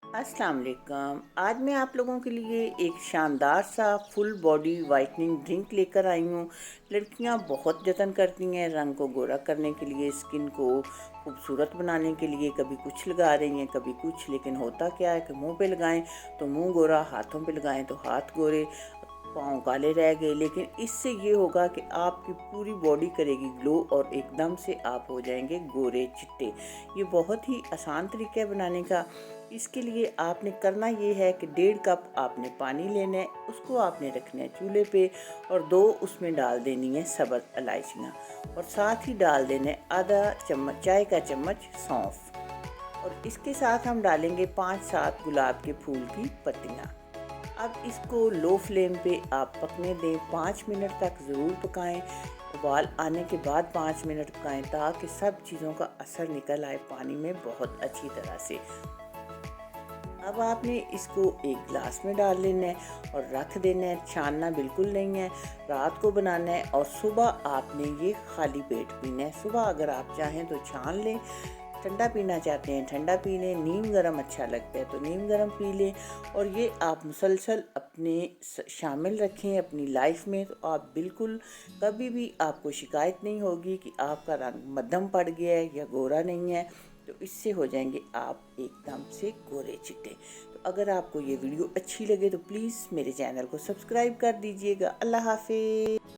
अस्सलाम वालेकुम। आज मैं आप लोगों के लिए एक शानदार सा फुल बॉडी वाइटनिंग ड्रिंक लेकर आई हूँ। लड़कियाँ बहुत जतन करती हैं रंग को गोरा करने के लिए, स्किन को खूबसूरत बनाने के लिए। कभी कुछ लगा रही हैं, कभी कुछ, लेकिन होता क्या है कि मुंह पे लगाएं तो मुंह गोरा, हाथों पे लगाएं तो हाथ गोरे, पाँव काले रह गए। लेकिन इससे ये होगा कि आपकी पूरी बॉडी करेगी ग्लो और एकदम से आप हो जाएंगे गोरे चिट्टे। ये बहुत ही आसान तरीका है बनाने का। इसके लिए आपने करना ये है कि 1.5 कप आपने पानी लेना है, उसको आपने रखना है चूल्हे पे और 2 उसमें डाल देनी है सब्ज़ इलायचियाँ और साथ ही डाल देना है आधा चम्मच चाय का चम्मच सौंफ। और इसके साथ हम डालेंगे 5-7 गुलाब के फूल की पत्तियाँ। अब इसको लो फ्लेम पे आप पकने दें, 5 मिनट तक ज़रूर पकाएं। उबाल आने के बाद 5 मिनट पकाएं ताकि सब चीज़ों का असर निकल आए पानी में बहुत अच्छी तरह से। अब आपने इसको एक गिलास में डाल लेना है और रख देना है, छानना बिल्कुल नहीं है। रात को बनाना है और सुबह आपने ये खाली पेट पीना है। सुबह अगर आप चाहें तो छान लें, ठंडा पीना चाहते हैं ठंडा पी लें, नीम गर्म अच्छा लगता है तो नीम गर्म पी लें। और ये आप मुसलसल अपने शामिल रखें अपनी लाइफ में, तो आप बिल्कुल कभी भी आपको शिकायत नहीं होगी कि आपका रंग मध्यम पड़ गया है या गोरा नहीं है। तो इससे हो जाएंगे आप एकदम से गोरे चिट्टे। तो अगर आपको ये वीडियो अच्छी लगे तो प्लीज़ मेरे चैनल को सब्सक्राइब कर दीजिएगा। अल्लाह हाफिज़।